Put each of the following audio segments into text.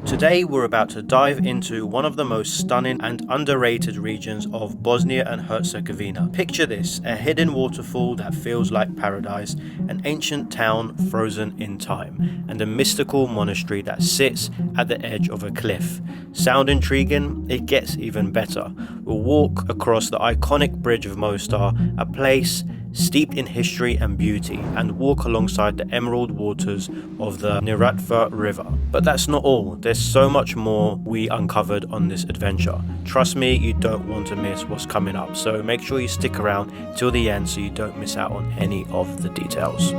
Today we're about to dive into one of the most stunning and underrated regions of Bosnia and Herzegovina. Picture this, a hidden waterfall that feels like paradise, an ancient town frozen in time, and a mystical monastery that sits at the edge of a cliff. Sound intriguing? It gets even better. We'll walk across the iconic Bridge of Mostar, a place steeped in history and beauty, and walk alongside the emerald waters of the Neretva River. But that's not all. There's so much more we uncovered on this adventure. Trust me, you don't want to miss what's coming up, so make sure you stick around till the end so you don't miss out on any of the details.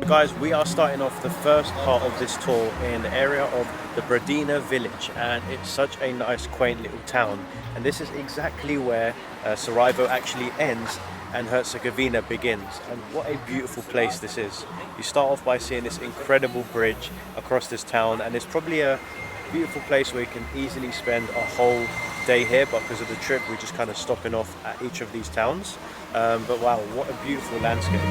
Guys, we are starting off the first part of this tour in the area of the Bradina village, and it's such a nice quaint little town, and this is exactly where Sarajevo actually ends and Herzegovina begins. And what a beautiful place this is. You start off by seeing this incredible bridge across this town, and it's probably a beautiful place where you can easily spend a whole day here, but because of the trip we're just kind of stopping off at each of these towns. But wow, what a beautiful landscape.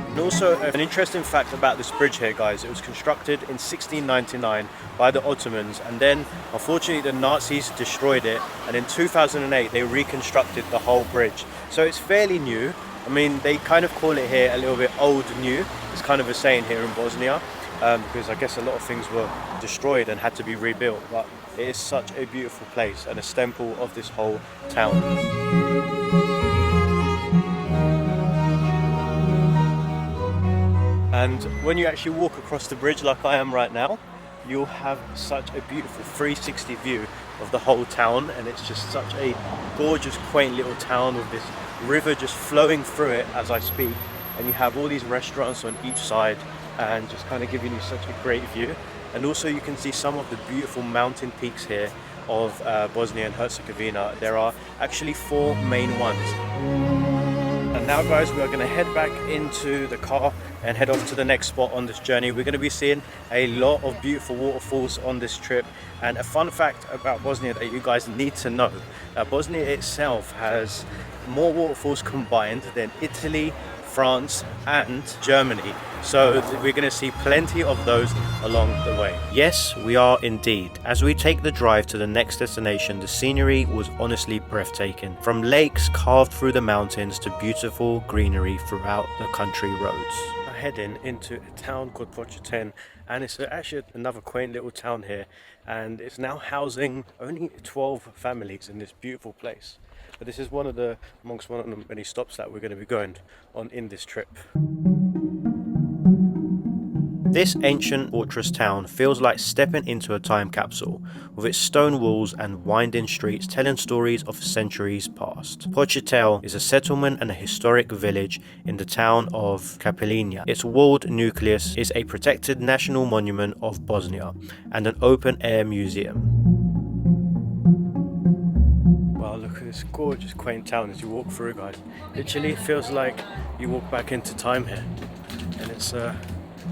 And also an interesting fact about this bridge here, guys, it was constructed in 1699 by the Ottomans, and then unfortunately the Nazis destroyed it, and in 2008 they reconstructed the whole bridge. So it's fairly new. I mean, they kind of call it here a little bit old new. It's kind of a saying here in Bosnia, because I guess a lot of things were destroyed and had to be rebuilt, but it is such a beautiful place and a staple of this whole town. And when you actually walk across the bridge like I am right now, you'll have such a beautiful 360 view of the whole town, and it's just such a gorgeous quaint little town with this river just flowing through it as I speak, and you have all these restaurants on each side and just kind of giving you such a great view. And also you can see some of the beautiful mountain peaks here of Bosnia and Herzegovina. There are actually 4 main ones. And now, guys, we are going to head back into the car and head off to the next spot on this journey. We're going to be seeing a lot of beautiful waterfalls on this trip. And a fun fact about Bosnia that you guys need to know, Bosnia itself has more waterfalls combined than Italy, France and Germany. So we're going to see plenty of those along the way. Yes, we are indeed. As we take the drive to the next destination, the scenery was honestly breathtaking. From lakes carved through the mountains to beautiful greenery throughout the country roads. We're heading into a town called Pocitelj, and it's actually another quaint little town here, and it's now housing only 12 families in this beautiful place. But this is amongst one of the many stops that we're going to be going on in this trip. This ancient fortress town feels like stepping into a time capsule, with its stone walls and winding streets telling stories of centuries past. Pocitelj is a settlement and a historic village in the town of Pocitelj. Its walled nucleus is a protected national monument of Bosnia and an open-air museum. Look at this gorgeous quaint town as you walk through, guys. Literally it feels like you walk back into time here, and it's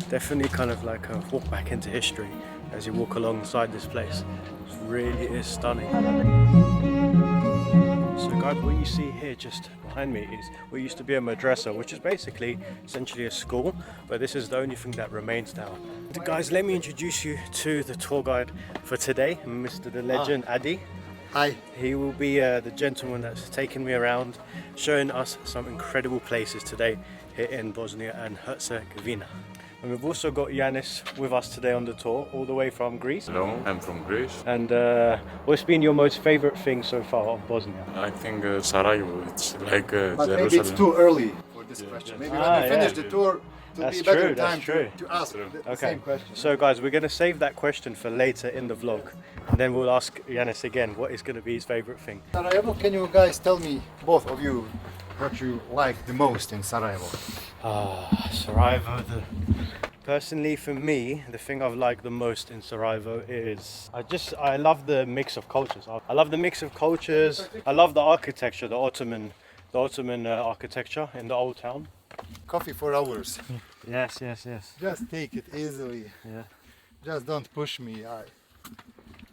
definitely kind of like a walk back into history as you walk alongside this place. It really is stunning. So guys, what you see here just behind me is what used to be a madrasa, which is basically essentially a school, but this is the only thing that remains now. Guys, let me introduce you to the tour guide for today, Mr. the Legend Adi. Hi. He will be the gentleman that's taking me around, showing us some incredible places today here in Bosnia and Herzegovina. And we've also got Yanis with us today on the tour, all the way from Greece. Hello, I'm from Greece. And what's been your most favorite thing so far of Bosnia? I think Sarajevo, it's like But Jerusalem. maybe it's too early for this question. Maybe when we finish the tour, it'll be better time to ask the same question. So guys, we're going to save that question for later in the vlog. And then we'll ask Yanis again what is going to be his favorite thing. Sarajevo, can you guys tell me, both of you, what you like the most in Sarajevo? Sarajevo. Personally, for me, the thing I've liked the most in Sarajevo is I love the mix of cultures. I love the mix of cultures. I love the architecture, the Ottoman architecture in the old town. Coffee for hours. Yes. Just take it easily. Yeah. Just don't push me.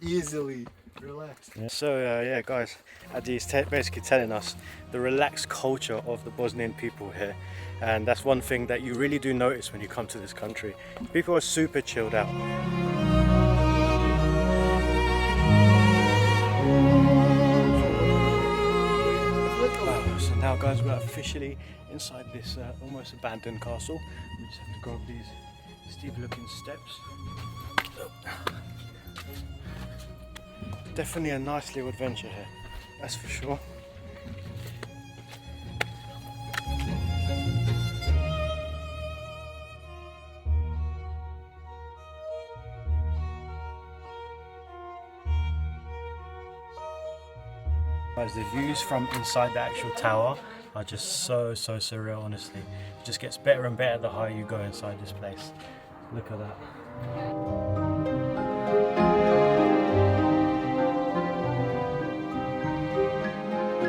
Easily. Relaxed. Yeah. So yeah, guys, Adi is basically telling us the relaxed culture of the Bosnian people here, and that's one thing that you really do notice when you come to this country. People are super chilled out. So now, guys, we're officially inside this almost abandoned castle. We just have to go up these steep-looking steps. Definitely a nice little adventure here, that's for sure. Guys, the views from inside the actual tower are just so surreal, honestly. It just gets better and better the higher you go inside this place. Look at that.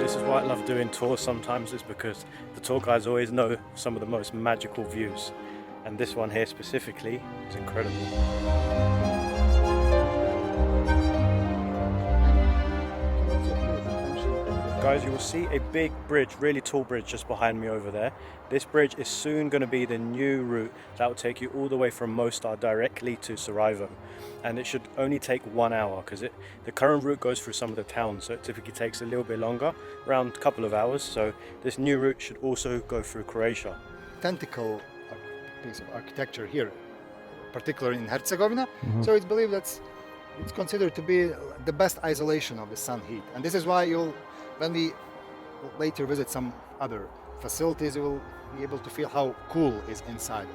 This is why I love doing tours sometimes, is because the tour guides always know some of the most magical views. And this one here specifically is incredible. Guys, you will see a big bridge, really tall bridge just behind me over there. This bridge is soon going to be the new route that will take you all the way from Mostar directly to Sarajevo. And it should only take 1 hour, because the current route goes through some of the towns, so it typically takes a little bit longer, around a couple of hours. So this new route should also go through Croatia. Authentic piece of architecture here, particularly in Herzegovina. So it's believed that it's considered to be the best isolation of the sun heat. And this is why when we later visit some other facilities, you will be able to feel how cool is inside,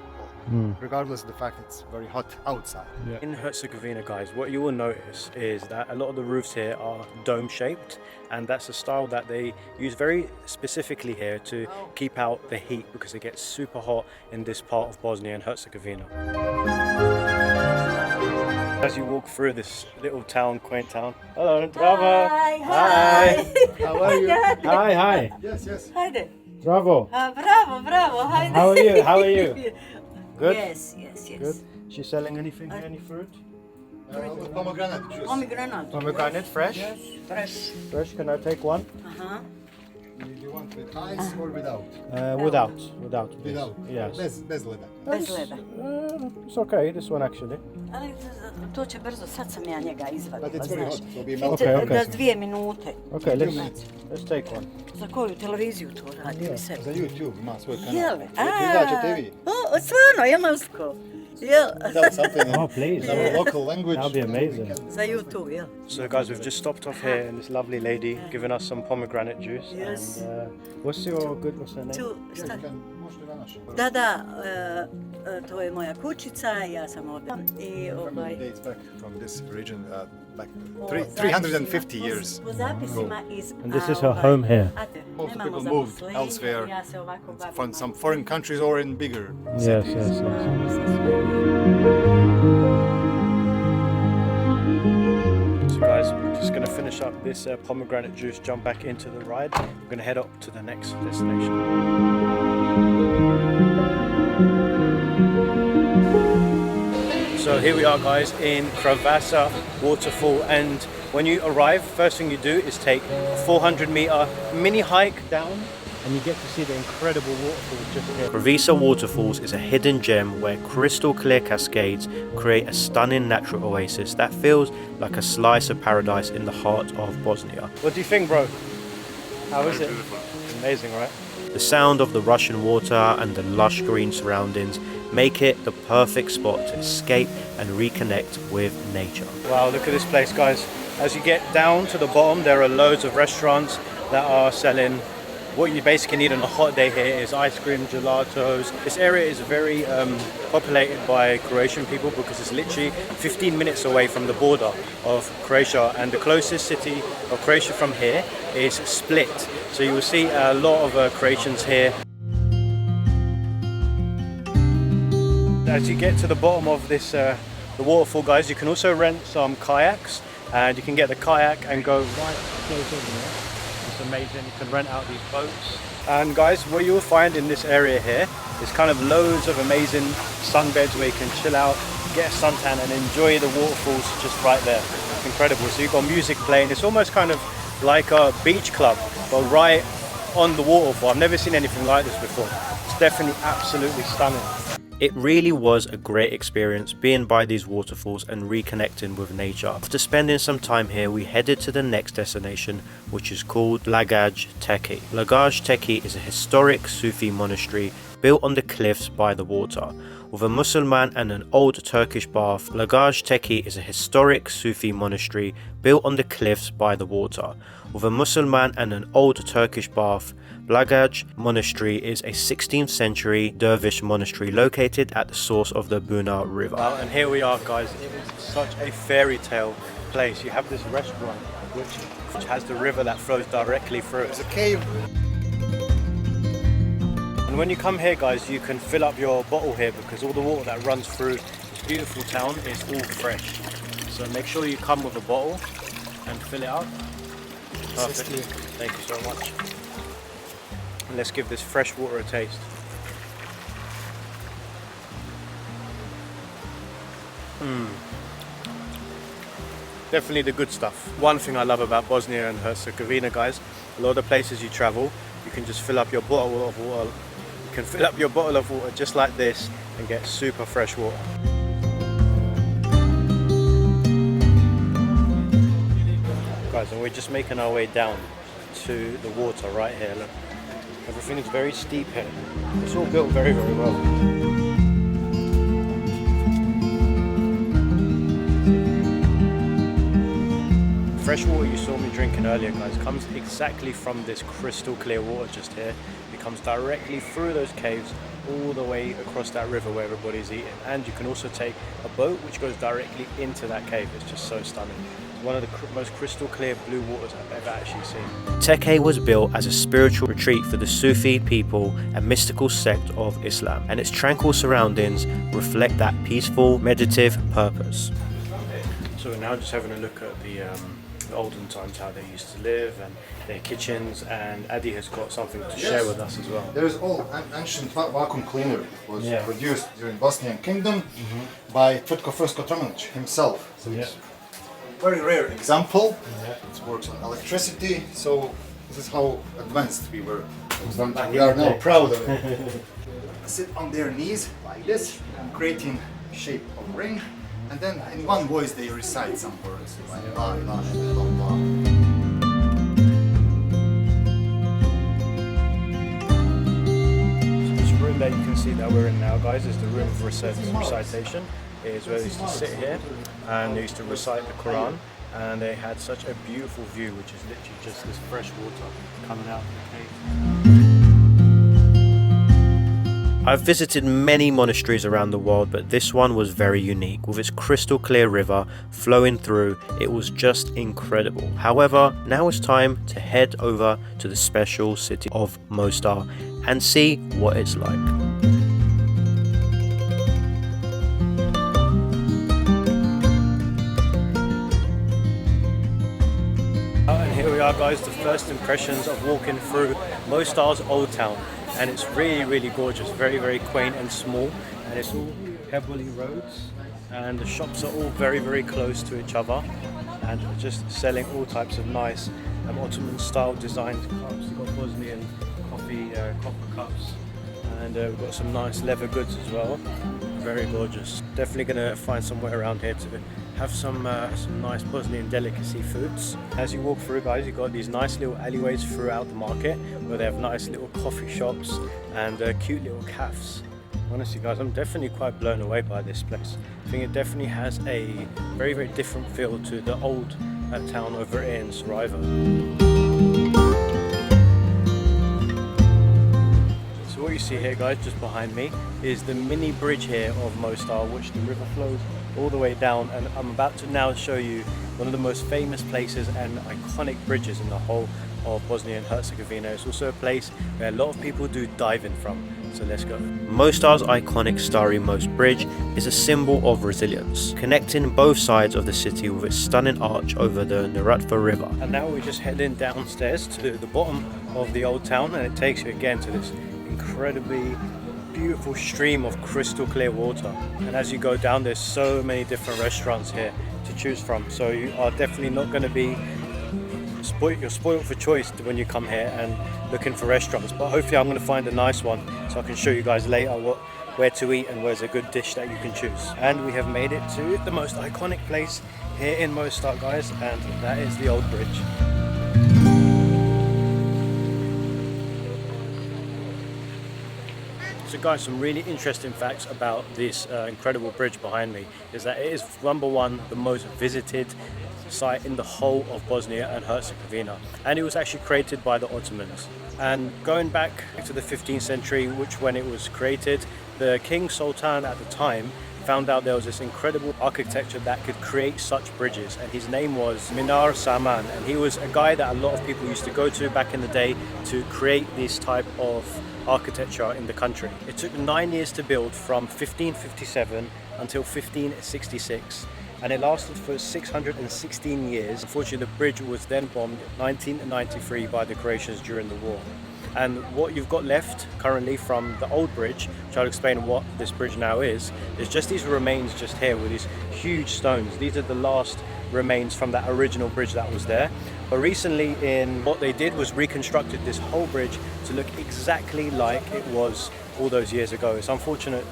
regardless of the fact it's very hot outside. Yeah. In Herzegovina, guys, what you will notice is that a lot of the roofs here are dome-shaped, and that's a style that they use very specifically here to keep out the heat, because it gets super hot in this part of Bosnia and Herzegovina. As you walk through this little town, quaint town. Hello, Drava. Hi. How are you? Hi. Yes. Hajde. Bravo. Bravo. Hajde. How are you? Good? Yes. Good. She's selling anything here, any fruit? Pomegranate juice. Pomegranate, fresh? Yes, fresh. Fresh, can I take one? Do you want with ice or without? Without. Please. Without? Yes. Bez leda. Bez leda. It's okay, this one actually. Ali to će brzo, sad sam ja njega izvadila, But it's very znaš. hot, so be Okay, melted. Da 2 minute. Okay, minutes. let's take one. Za koju televiziju to radi Yeah. mi sebi? Za YouTube ima svoj kanal. Jel? Izađete vi. O, stvarno, jemalsko. Jel? Tell something in Oh, please. our local language. That'll be amazing. Za YouTube, jel? So guys, we've just stopped off here and this lovely lady giving us some pomegranate juice. Yes. And what's her name? Tu, šta? Možete na naše. Da, to je moja kućica, ja sam ovdje. I Family dates back from this region back po 350 years. Po zapisima iz... And this is her home here. Most people moved elsewhere, from some foreign countries or in bigger Yes. So guys, we're just going to finish up this pomegranate juice, jump back into the ride. We're going to head up to the next destination. So here we are, guys, in Kravica Waterfall, and when you arrive, first thing you do is take a 400-meter mini hike down, and you get to see the incredible waterfalls just here. Kravica Waterfalls is a hidden gem where crystal clear cascades create a stunning natural oasis that feels like a slice of paradise in the heart of Bosnia. What do you think, bro? How is it? Amazing, right? The sound of the rushing water and the lush green surroundings make it the perfect spot to escape and reconnect with nature. Wow, look at this place, guys. As you get down to the bottom, there are loads of restaurants that are selling what you basically need on a hot day here is ice cream, gelatos. This area is very populated by Croatian people because it's literally 15 minutes away from the border of Croatia, and the closest city of Croatia from here is Split. So you will see a lot of Croatians here. As you get to the bottom of this the waterfall, guys, you can also rent some kayaks, and you can get the kayak and go right close over there. It's amazing. You can rent out these boats. And guys, what you'll find in this area here is kind of loads of amazing sunbeds where you can chill out, get a suntan and enjoy the waterfalls just right there. incredible. So you've got music playing. It's almost kind of like a beach club, but right on the waterfall. I've never seen anything like this before. It's definitely absolutely stunning. It really was a great experience being by these waterfalls and reconnecting with nature. After spending some time here, we headed to the next destination, which is called Blagaj Tekija. Blagaj Tekija is a historic Sufi monastery built on the cliffs by the water. With a Muslim and an old Turkish bath, Blagaj Tekija is a historic Sufi monastery built on the cliffs by the water. With a Muslim and an old Turkish bath, Blagaj Monastery is a 16th century dervish monastery located at the source of the Bosnia River. And here we are, guys. It is such a fairy tale place. You have this restaurant which has the river that flows directly through. It's a cave. And when you come here, guys, you can fill up your bottle here because all the water that runs through this beautiful town is all fresh. So make sure you come with a bottle and fill it up. Perfect. Thank you so much. And let's give this fresh water a taste. Definitely the good stuff. One thing I love about Bosnia and Herzegovina, guys, a lot of the places you travel, you can just fill up your bottle of water. You can fill up your bottle of water just like this and get super fresh water. Guys, and we're just making our way down to the water right here. Look, everything is very steep here. It's all built very, very well. Fresh water you saw me drinking earlier, guys, comes exactly from this crystal clear water just here. It comes directly through those caves all the way across that river where everybody's eating. And you can also take a boat which goes directly into that cave. It's just so stunning. It's one of the most crystal clear blue waters I've ever actually seen. Tekija was built as a spiritual retreat for the Sufi people and mystical sect of Islam, and its tranquil surroundings reflect that peaceful, meditative purpose. So we're now just having a look at the olden times, how they used to live and their kitchens, and Adi has got something to share with us as well. There is all an ancient vacuum cleaner. It was produced during Bosnian Kingdom by Tvrtko Frnsko Tromanic himself. So it's a very rare example. It works on electricity, so this is how advanced we were. We are now proud of it. Sit on their knees like this, creating shape of ring. And then in one voice they recite some words like La ilaha illallah. So this room that you can see that we're in now, guys, is the room of recitation. It is where they used to sit here and they used to recite the Quran, and they had such a beautiful view, which is literally just this fresh water coming out of the cave. I've visited many monasteries around the world, but this one was very unique. With its crystal clear river flowing through, it was just incredible. However, now it's time to head over to the special city of Mostar and see what it's like. And here we are, guys, the first impressions of walking through Mostar's old town. And it's really, really gorgeous, very, very quaint and small, and it's all pebbly roads, and the shops are all very, very close to each other, and just selling all types of nice Ottoman style designed cups. We've got Bosnian coffee copper cups, and we've got some nice leather goods as well. Very gorgeous. Definitely gonna find somewhere around here to have some nice Bosnian delicacy foods. As you walk through, guys, you've got these nice little alleyways throughout the market where they have nice little coffee shops and cute little cafes. Honestly, guys, I'm definitely quite blown away by this place. I think it definitely has a very, very different feel to the old town over in Sarajevo. So what you see here, guys, just behind me is the mini bridge here of Mostar, which the river flows all the way down, and I'm about to now show you one of the most famous places and iconic bridges in the whole of Bosnia and Herzegovina. It's also a place where a lot of people do diving from, so let's go. Mostar's iconic Starry Most Bridge is a symbol of resilience, connecting both sides of the city with its stunning arch over the Neretva River. And now we're just heading downstairs to the bottom of the old town, and it takes you again to this incredibly beautiful stream of crystal clear water. And as you go down, there's so many different restaurants here to choose from. So you are definitely not going to be you're spoiled for choice when you come here and looking for restaurants. But hopefully I'm going to find a nice one so I can show you guys later where to eat and where's a good dish that you can choose. And we have made it to the most iconic place here in Mostar, guys, and that is the old bridge. So guys, some really interesting facts about this incredible bridge behind me is that it is #1 the most visited site in the whole of Bosnia and Herzegovina, and it was actually created by the Ottomans. And going back to the 15th century, which when it was created, the King Sultan at the time found out there was this incredible architecture that could create such bridges, and his name was Minar Saman, and he was a guy that a lot of people used to go to back in the day to create this type of architecture in the country. It took 9 years to build, from 1557 until 1566, and it lasted for 616 years. Unfortunately, the bridge was then bombed in 1993 by the Croatians during the war. And what you've got left currently from the old bridge, which I'll explain what this bridge now is just these remains just here with these huge stones. These are the last remains from that original bridge that was there. But recently, what they did was reconstructed this whole bridge to look exactly like it was all those years ago. It's unfortunate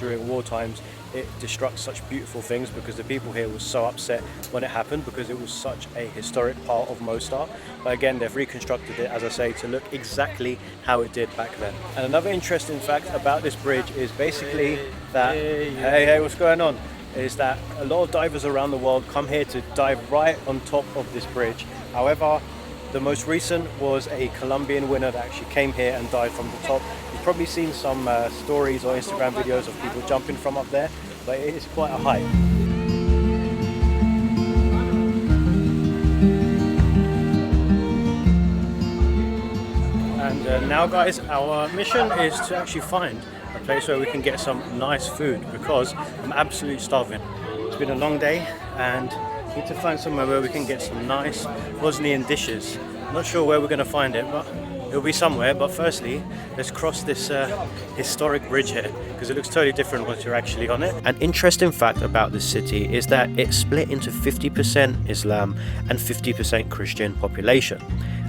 during war times it destructs such beautiful things, because the people here were so upset when it happened, because it was such a historic part of Mostar. But again, they've reconstructed it, as I say, to look exactly how it did back then. And another interesting fact about this bridge is basically that, hey, what's going on? Is that a lot of divers around the world come here to dive right on top of this bridge. However, the most recent was a Colombian winner that actually came here and dived from the top. You've probably seen some stories or Instagram videos of people jumping from up there, but it is quite a height. And now guys, our mission is to actually find a place where we can get some nice food, because I'm absolutely starving. It's been a long day and need to find somewhere where we can get some nice Bosnian dishes. I'm not sure where we're going to find it, but it'll be somewhere. But firstly, let's cross this historic bridge here, because it looks totally different once you're actually on it. An interesting fact about this city is that it's split into 50% Islam and 50% Christian population.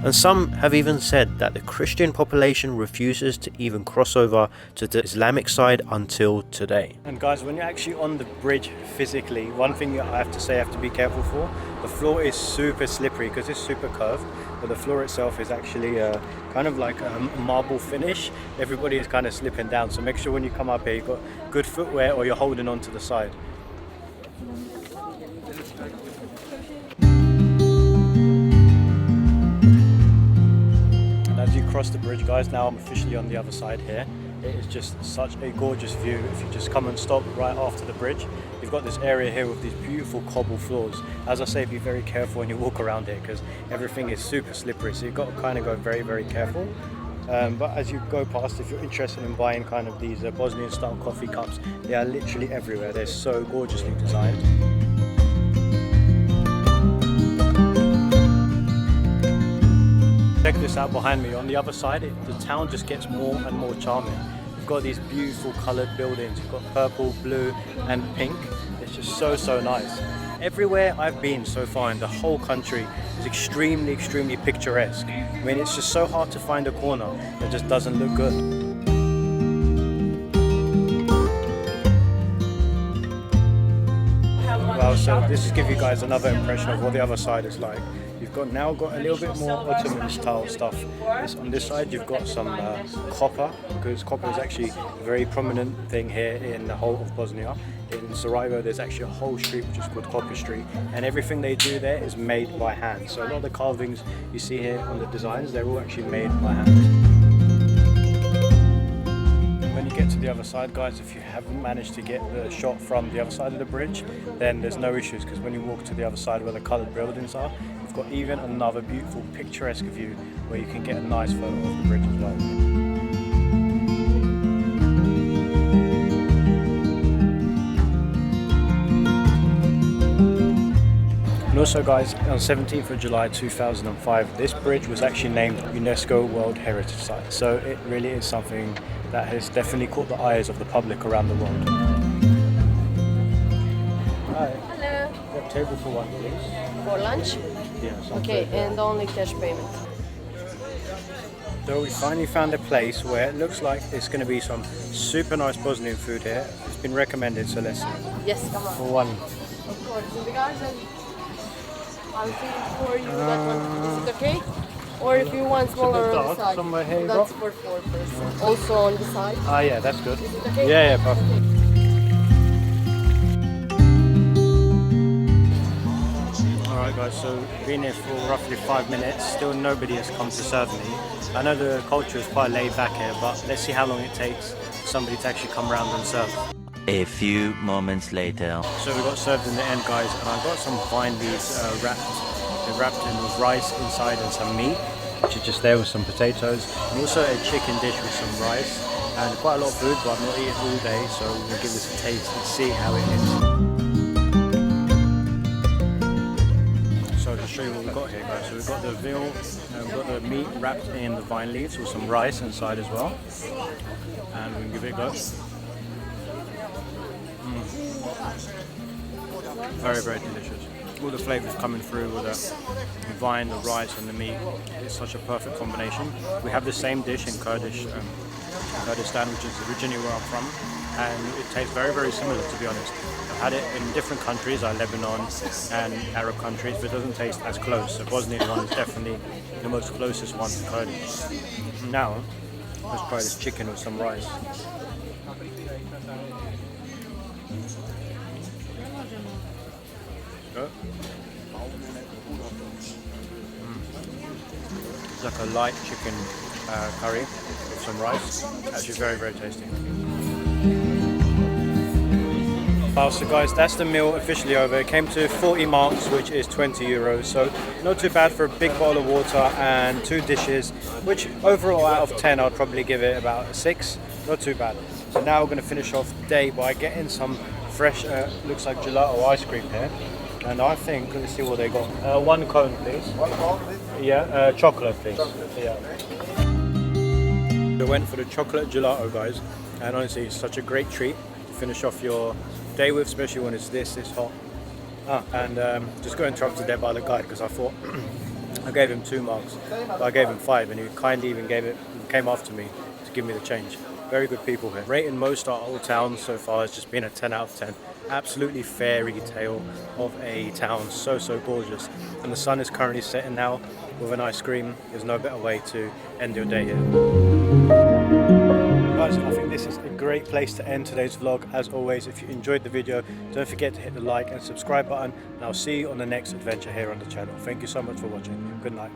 And some have even said that the Christian population refuses to even cross over to the Islamic side until today. And guys, when you're actually on the bridge physically, one thing I have to say I have to be careful for, the floor is super slippery because it's super curved, but the floor itself is actually kind of like a marble finish. Everybody is kind of slipping down, so make sure when you come up here you've got good footwear or you're holding on to the side. As you cross the bridge, guys, now I'm officially on the other side here. It is just such a gorgeous view. If you just come and stop right after the bridge, you've got this area here with these beautiful cobble floors. As I say, be very careful when you walk around here, because everything is super slippery, so you've got to kind of go very, very careful. But as you go past, if you're interested in buying kind of these Bosnian style coffee cups, they are literally everywhere. They're so gorgeously designed. Check this out behind me. On the other side, the town just gets more and more charming. You've got these beautiful coloured buildings. You've got purple, blue and pink. It's just so nice. Everywhere I've been so far in the whole country is extremely picturesque. I mean, it's just so hard to find a corner that just doesn't look good. Well, so this is give you guys another impression of what the other side is like. You've now got a little bit more Ottoman style stuff. On this side you've got some copper, because copper is actually a very prominent thing here in the whole of Bosnia. In Sarajevo there's actually a whole street which is called Copper Street, and everything they do there is made by hand. So a lot of the carvings you see here on the designs, they're all actually made by hand. When you get to the other side, guys, if you haven't managed to get the shot from the other side of the bridge, then there's no issues, because when you walk to the other side where the coloured buildings are, you've got even another beautiful picturesque view where you can get a nice photo of the bridge as well. And also guys, on 17th of July 2005, this bridge was actually named UNESCO World Heritage Site. So it really is something that has definitely caught the eyes of the public around the world. Hi. Hello. table for one, please. For lunch? Yeah. Okay, and only cash payment. So we finally found a place where it looks like it's going to be some super nice Bosnian food here. It's been recommended, so let's see. Yes, come on. For one. Of course, in the garden. I'll see for you that one. Is it okay? Or if you want smaller on the dark, side. somewhere here, That's bro. for 4 person. Also on the side. Ah, yeah, that's good. Is it okay? Yeah, perfect. Alright guys, so been here for roughly 5 minutes, still nobody has come to serve me. I know the culture is quite laid back here, but let's see how long it takes for somebody to actually come around and serve. A few moments later. So we got served in the end guys, and I got some vine leaves wrapped in with rice inside and some meat, which is just there with some potatoes, and also a chicken dish with some rice, and quite a lot of food, but I've not eaten all day, so we'll give this a taste and see how it is. So to show you what we've got here guys, so we've got the veal, we've got the meat wrapped in the vine leaves with some rice inside as well, and we can give it a go. Very, very delicious. All the flavours coming through with the vine, the rice and the meat. It's such a perfect combination. We have the same dish in Kurdistan, which is originally where I'm from, and it tastes very, very similar to be honest. I've had it in different countries like Lebanon and Arab countries, but it doesn't taste as close. The Bosnian one is definitely the most closest one to Kurdish. Now, let's try this chicken with some rice. It's like a light chicken curry with some rice. Actually very, very tasty. Well, so guys, that's the meal officially over. It came to 40 marks, which is 20 euros. So not too bad for a big bottle of water and 2 dishes, which overall out of 10, I'd probably give it about a 6. Not too bad. So now we're going to finish off the day by getting some fresh, looks like gelato ice cream here. And I think, let's see what they got. 1 cone, please. 1 cone, please? Yeah, chocolate, please. Yeah. We went for the chocolate gelato, guys. And honestly, it's such a great treat to finish off your day with, especially when it's this hot. Just got interrupted there by the guide because I thought I gave him 2 marks, but I gave him 5, and he kindly even came after me to give me the change. Very good people here. Rating Mostar Old Town so far has just been a 10 out of 10. Absolutely fairy tale of a town, so gorgeous. And the sun is currently setting now with an ice cream. There's no better way to end your day here. Guys, I think this is a great place to end today's vlog. As always, if you enjoyed the video, don't forget to hit the like and subscribe button, and I'll see you on the next adventure here on the channel. Thank you so much for watching. Good night.